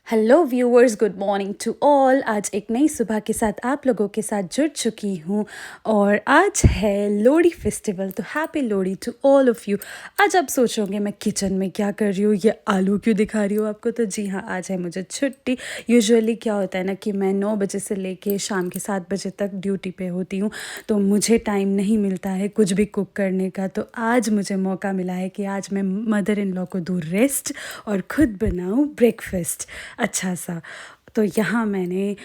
Hello viewers, good morning to all. आज एक नई सुबह के साथ आप लोगों के साथ जुड़ चुकी हूँ और आज है लोहड़ी फेस्टिवल। तो happy Lohri to all of you. आज आप सोचोगे मैं किचन में क्या कर रही हूँ, ये आलू क्यों दिखा रही हूँ आपको। तो जी हाँ, आज है मुझे छुट्टी। यूजुअली क्या होता है ना कि मैं 9 बजे से लेके शाम के 7 बजे तक ड्यूटी पे होती हूँ, तो मुझे टाइम नहीं मिलता है कुछ भी कुक करने का। तो आज मुझे मौका मिला है कि आज मैं मदर इन लॉ को दूँ रेस्ट और ख़ुद बनाऊँ ब्रेकफास्ट अच्छा सा। तो यहाँ मैंने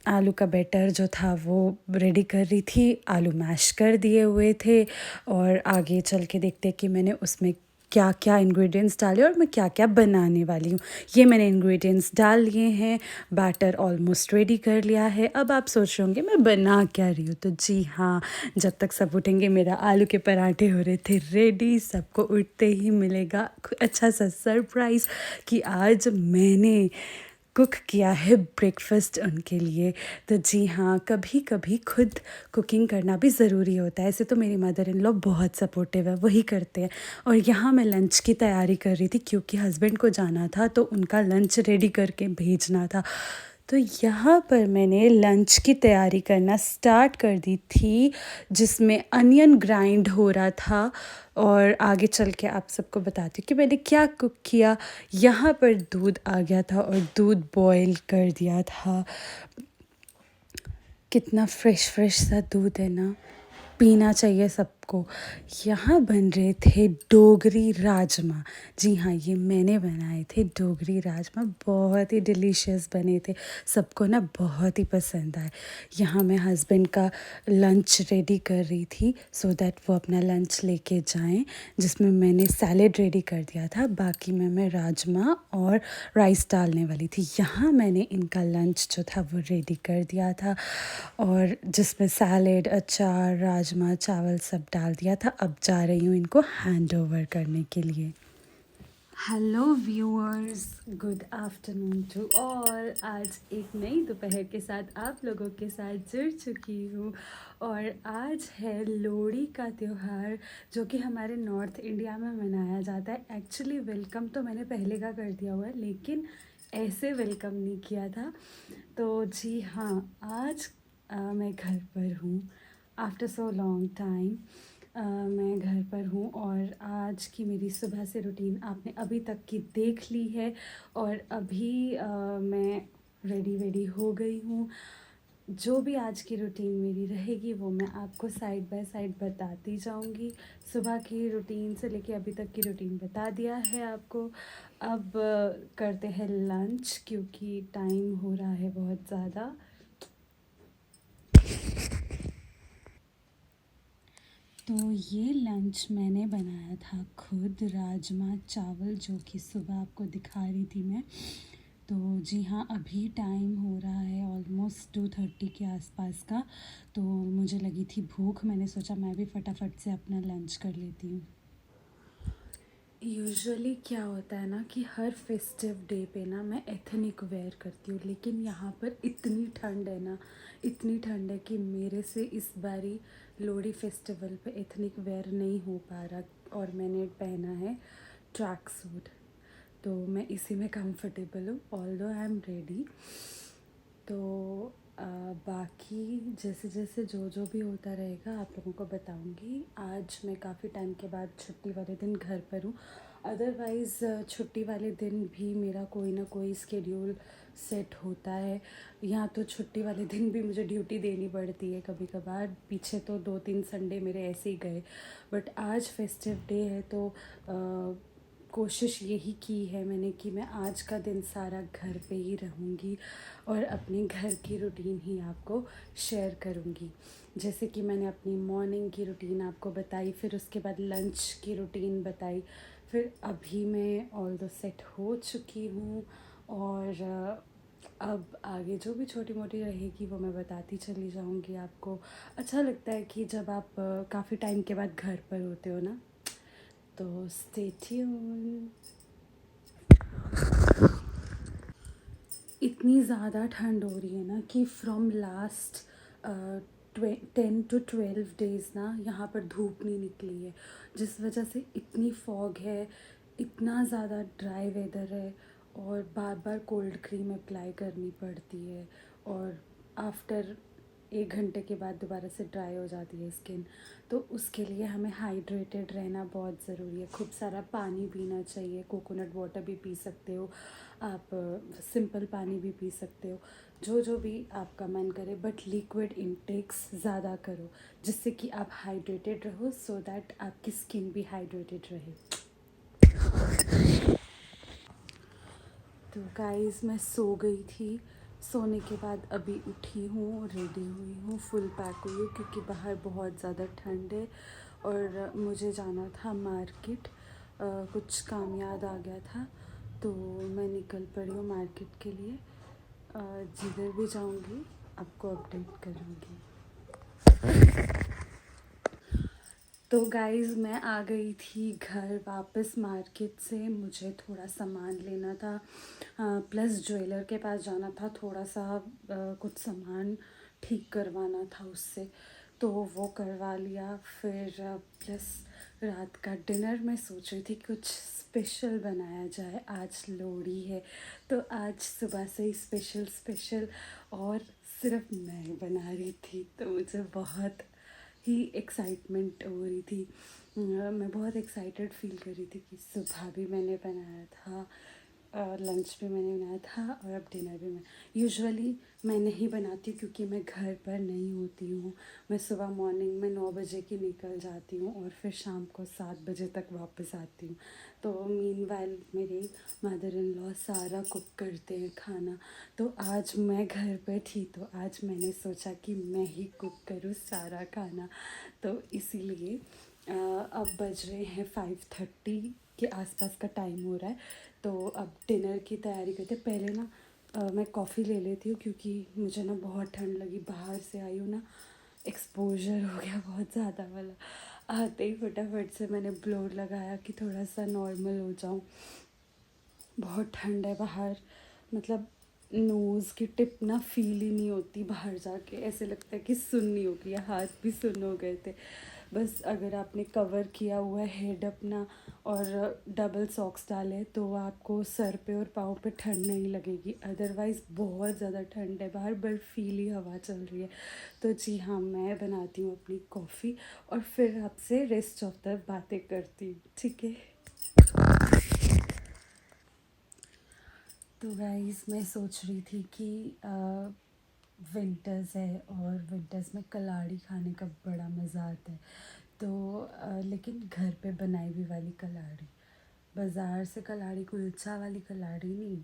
आलू का बैटर जो था वो रेडी कर रही थी। आलू मैश कर दिए हुए थे और आगे चल के देखते कि मैंने उसमें क्या क्या इंग्रेडिएंट्स डाले और मैं क्या क्या बनाने वाली हूँ। ये मैंने इंग्रेडिएंट्स डाल लिए हैं, बैटर ऑलमोस्ट रेडी कर लिया है। अब आप सोच रहे होंगे मैं बना क्या रही हूँ। तो जी हाँ, जब तक सब उठेंगे मेरा आलू के पराठे हो रहे थे रेडी। सबको उठते ही मिलेगा अच्छा सा सरप्राइज़ कि आज मैंने कुक किया है ब्रेकफास्ट उनके लिए। तो जी हाँ, कभी कभी खुद कुकिंग करना भी ज़रूरी होता है। ऐसे तो मेरी मदर इन लॉ बहुत सपोर्टिव है, वही करते हैं। और यहाँ मैं लंच की तैयारी कर रही थी क्योंकि हस्बैंड को जाना था तो उनका लंच रेडी करके भेजना था। तो यहाँ पर मैंने लंच की तैयारी करना स्टार्ट कर दी थी, जिसमें अनियन ग्राइंड हो रहा था। और आगे चल के आप सबको बताती हूँ कि मैंने क्या कुक किया। यहाँ पर दूध आ गया था और दूध बॉईल कर दिया था। कितना फ्रेश फ्रेश सा दूध है ना, पीना चाहिए सबको। यहाँ बन रहे थे डोगरी राजमा। जी हाँ, ये मैंने बनाए थे डोगरी राजमा, बहुत ही डिलीशियस बने थे। सबको ना बहुत ही पसंद आए। यहाँ मैं हस्बैंड का लंच रेडी कर रही थी सो दैट वो अपना लंच लेके जाएं, जिसमें मैंने सैलेड रेडी कर दिया था। बाकी मैं राजमा और राइस डालने वाली थी। यहाँ मैंने इनका लंच जो था वो रेडी कर दिया था और जिसमें सैलेड, अचार, राजमा, चावल सब डाल दिया था। अब जा रही हूँ इनको हैंड ओवर करने के लिए। Hello viewers, good afternoon to all. आज एक नई दोपहर के साथ आप लोगों के साथ जुड़ चुकी हूँ और आज है लोहड़ी का त्यौहार, जो कि हमारे नॉर्थ इंडिया में मनाया जाता है। एक्चुअली वेलकम तो मैंने पहले का कर दिया हुआ है, लेकिन ऐसे वेलकम नहीं किया था। तो जी हाँ, आज मैं घर पर हूँ आफ्टर सो लॉन्ग टाइम। मैं घर पर हूँ और आज की मेरी सुबह से रूटीन आपने अभी तक की देख ली है। और अभी मैं रेडी वेडी हो गई हूँ। जो भी आज की रूटीन मेरी रहेगी वो मैं आपको साइड बाय साइड बताती जाऊँगी। सुबह की रूटीन से लेके अभी तक की रूटीन बता दिया है आपको। अब करते हैं लंच क्योंकि टाइम हो रहा है बहुत ज़्यादा। तो ये लंच मैंने बनाया था खुद, राजमा चावल, जो कि सुबह आपको दिखा रही थी मैं। तो जी हाँ, अभी टाइम हो रहा है ऑलमोस्ट 2:30 के आसपास का। तो मुझे लगी थी भूख, मैंने सोचा मैं भी फटाफट से अपना लंच कर लेती हूँ। यूजुअली क्या होता है ना कि हर फेस्टिव डे पे ना मैं एथनिक वेयर करती हूँ, लेकिन यहाँ पर इतनी ठंड है ना, इतनी ठंड है कि मेरे से इस बारी लोहड़ी फेस्टिवल पे एथनिक वेयर नहीं हो पा रहा। और मैंने पहना है ट्रैक सूट, तो मैं इसी में कंफर्टेबल हूँ ऑल्दो आई एम रेडी। तो बाकी जैसे जैसे जो भी होता रहेगा आप लोगों को बताऊंगी। आज मैं काफ़ी टाइम के बाद छुट्टी वाले दिन घर पर हूँ। अदरवाइज़ छुट्टी वाले दिन भी मेरा कोई ना कोई स्केड्यूल सेट होता है। यहाँ तो छुट्टी वाले दिन भी मुझे ड्यूटी देनी पड़ती है कभी कभार। पीछे तो 2-3 संडे मेरे ऐसे ही गए, बट आज फेस्टिव डे है तो कोशिश यही की है मैंने कि मैं आज का दिन सारा घर पे ही रहूँगी और अपने घर की रूटीन ही आपको शेयर करूँगी। जैसे कि मैंने अपनी मॉर्निंग की रूटीन आपको बताई, फिर उसके बाद लंच की रूटीन बताई, फिर अभी मैं ऑल द सेट हो चुकी हूँ। और अब आगे जो भी छोटी मोटी रहेगी वो मैं बताती चली जाऊँगी आपको। अच्छा लगता है कि जब आप काफ़ी टाइम के बाद घर पर होते हो ना, तो स्टे ट्यून। इतनी ज़्यादा ठंड हो रही है ना कि फ्रॉम लास्ट 10 to 12 डेज़ ना यहाँ पर धूप नहीं निकली है, जिस वजह से इतनी फॉग है, इतना ज़्यादा ड्राई वेदर है। और बार बार कोल्ड क्रीम अप्लाई करनी पड़ती है, और आफ्टर 1 घंटे के बाद दोबारा से ड्राई हो जाती है स्किन। तो उसके लिए हमें हाइड्रेटेड रहना बहुत ज़रूरी है। खूब सारा पानी पीना चाहिए, कोकोनट वाटर भी पी सकते हो आप, सिंपल पानी भी पी सकते हो, जो जो भी आपका मन करे, बट लिक्विड इनटेक्स ज़्यादा करो जिससे कि आप हाइड्रेटेड रहो, सो दैट आपकी स्किन भी हाइड्रेटेड रहे। तो गाइस मैं सो गई थी, सोने के बाद अभी उठी हूँ, रेडी हुई हूँ, फुल पैक हुई हूँ क्योंकि बाहर बहुत ज़्यादा ठंड है और मुझे जाना था मार्केट। कुछ काम याद आ गया था तो मैं निकल पड़ी हूँ मार्केट के लिए। जिधर भी जाऊँगी आपको अपडेट करूँगी। तो गाइज़ मैं आ गई थी घर वापस मार्केट से। मुझे थोड़ा सामान लेना था, प्लस ज्वेलर के पास जाना था, थोड़ा सा कुछ सामान ठीक करवाना था उससे, तो वो करवा लिया। फिर प्लस रात का डिनर मैं सोच रही थी कुछ स्पेशल बनाया जाए, आज लोहड़ी है तो आज सुबह से ही स्पेशल स्पेशल, और सिर्फ मैं बना रही थी तो मुझे बहुत ही एक्साइटमेंट हो रही थी। मैं बहुत एक्साइटेड फील कर रही थी कि सुबह भी मैंने बनाया था, लंच भी मैंने बनाया था, और अब डिनर भी मैं यूजुअली मैं नहीं बनाती हूँ क्योंकि मैं घर पर नहीं होती हूँ। मैं सुबह मॉर्निंग में 9 बजे की निकल जाती हूँ और फिर शाम को 7 बजे तक वापस आती हूँ। तो मीनवाइल मेरे मदर इन लॉ सारा कुक करते हैं खाना। तो आज मैं घर पर थी तो आज मैंने सोचा कि मैं ही कुक करूँ सारा खाना। तो इसीलिए अब बज रहे हैं 5:30 के आसपास का टाइम हो रहा है। तो अब डिनर की तैयारी करते। पहले ना मैं कॉफ़ी ले लेती हूँ क्योंकि मुझे ना बहुत ठंड लगी, बाहर से आई हूँ ना, एक्सपोजर हो गया बहुत ज़्यादा वाला। आते ही फटाफट से मैंने ब्लोर लगाया कि थोड़ा सा नॉर्मल हो जाऊँ। बहुत ठंड है बाहर, मतलब नोज़ की टिप ना फील ही नहीं होती बाहर जाके, ऐसे लगता है कि सुन्न नहीं हो गया, हाथ भी सुन्न हो गए थे। बस अगर आपने कवर किया हुआ है हेड अपना और डबल सॉक्स डाले तो आपको सर पे और पाँव पे ठंड नहीं लगेगी, अदरवाइज़ बहुत ज़्यादा ठंड है बाहर, बर्फीली हवा चल रही है। तो जी हाँ, मैं बनाती हूँ अपनी कॉफ़ी और फिर आपसे रेस्ट ऑफ द बातें करती हूँ, ठीक है। तो गाइस मैं सोच रही थी कि विंटर्स है और विंटर्स में कलाड़ी खाने का बड़ा मज़ा आता है। तो लेकिन घर पे बनाई हुई वाली कलाड़ी, बाज़ार से कलाड़ी, कुलचा वाली कलाड़ी नहीं,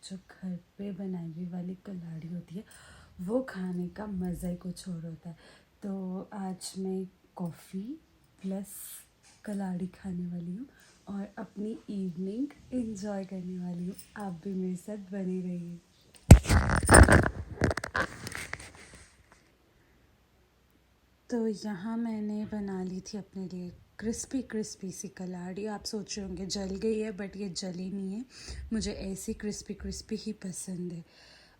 जो घर पे बनाई हुई वाली कलाड़ी होती है वो खाने का मज़ा ही कुछ और होता है। तो आज मैं कॉफ़ी प्लस कलाड़ी खाने वाली हूँ और अपनी इवनिंग एंजॉय करने वाली हूँ। आप भी मेरे साथ बने रहिए। तो यहाँ मैंने बना ली थी अपने लिए क्रिस्पी क्रिस्पी सी कलाड़ी। आप सोच रहे होंगे जल गई है, बट ये जली नहीं है, मुझे ऐसी क्रिस्पी क्रिस्पी ही पसंद है।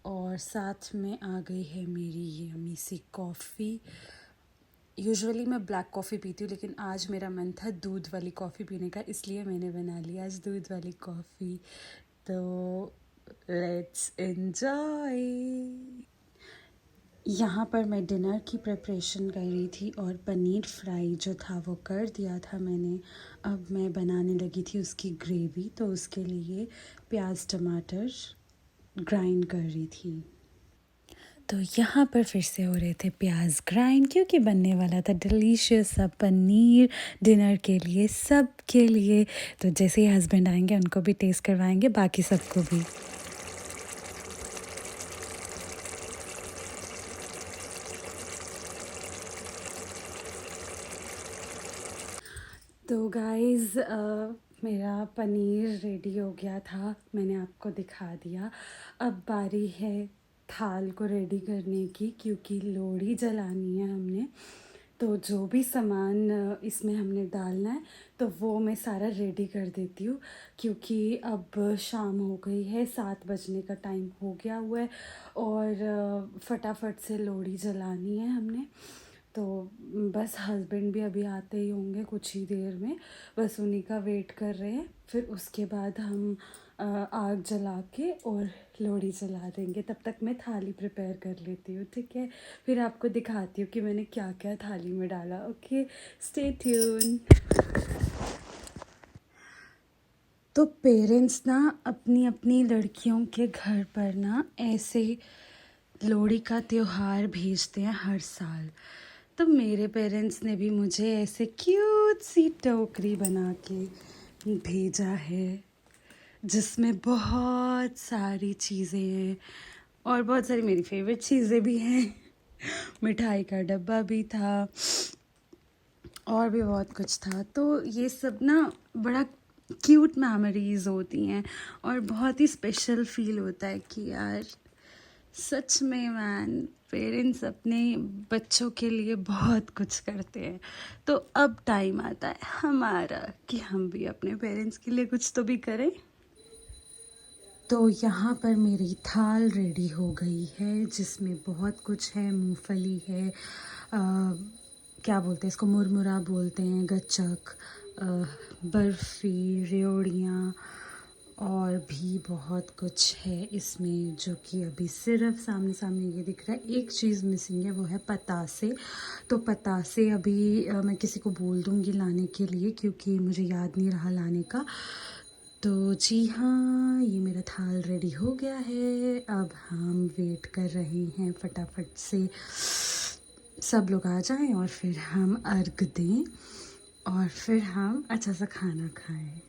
और साथ में आ गई है मेरी ये यम्मी सी कॉफ़ी। यूजुअली मैं ब्लैक कॉफ़ी पीती हूँ लेकिन आज मेरा मन था दूध वाली कॉफ़ी पीने का, इसलिए मैंने बना लिया आज दूध वाली कॉफ़ी। तो लेट्स एन्जॉय। यहाँ पर मैं डिनर की प्रिपरेशन कर रही थी और पनीर फ्राई जो था वो कर दिया था मैंने। अब मैं बनाने लगी थी उसकी ग्रेवी, तो उसके लिए प्याज टमाटर ग्राइंड कर रही थी। तो यहाँ पर फिर से हो रहे थे प्याज ग्राइंड क्योंकि बनने वाला था डिलीशियस सा पनीर डिनर के लिए, सब के लिए। तो जैसे ही हस्बैंड आएंगे उनको भी टेस्ट करवाएंगे, बाकी सबको भी। तो गाइज़ मेरा पनीर रेडी हो गया था, मैंने आपको दिखा दिया। अब बारी है थाल को रेडी करने की क्योंकि लोहड़ी जलानी है हमने। तो जो भी सामान इसमें हमने डालना है तो वो मैं सारा रेडी कर देती हूँ क्योंकि अब शाम हो गई है, 7 बजने का टाइम हो गया हुआ है और फटाफट से लोहड़ी जलानी है हमने। तो बस हस्बैंड भी अभी आते ही होंगे कुछ ही देर में, बस उन्हीं का वेट कर रहे हैं। फिर उसके बाद हम आग जला के और लोहड़ी जला देंगे। तब तक मैं थाली प्रिपेयर कर लेती हूँ, ठीक है? फिर आपको दिखाती हूँ कि मैंने क्या क्या थाली में डाला। Okay, stay tune. तो पेरेंट्स ना अपनी अपनी लड़कियों के घर पर ना ऐसे लोहड़ी का त्योहार भेजते हैं हर साल। तो मेरे पेरेंट्स ने भी मुझे ऐसे क्यूट सी टोकरी बना के भेजा है, जिसमें बहुत सारी चीज़ें हैं और बहुत सारी मेरी फेवरेट चीज़ें भी हैं। मिठाई का डब्बा भी था और भी बहुत कुछ था। तो ये सब ना बड़ा क्यूट मेमोरीज़ होती हैं और बहुत ही स्पेशल फील होता है कि यार सच में मैन, पेरेंट्स अपने बच्चों के लिए बहुत कुछ करते हैं। तो अब टाइम आता है हमारा कि हम भी अपने पेरेंट्स के लिए कुछ तो भी करें। तो यहाँ पर मेरी थाल रेडी हो गई है, जिसमें बहुत कुछ है। मूंगफली है, क्या बोलते हैं इसको, मुरमुरा बोलते हैं, गच्चक, बर्फ़ी, रेवड़ियाँ और भी बहुत कुछ है इसमें, जो कि अभी सिर्फ सामने सामने ये दिख रहा है। एक चीज़ मिसिंग है, वो है पतासे। तो पतासे अभी मैं किसी को बोल दूँगी लाने के लिए, क्योंकि मुझे याद नहीं रहा लाने का। तो जी हाँ, ये मेरा थाल रेडी हो गया है। अब हम वेट कर रहे हैं फटाफट से सब लोग आ जाएं और फिर हम अर्घ दें और फिर हम अच्छा सा खाना खाएं।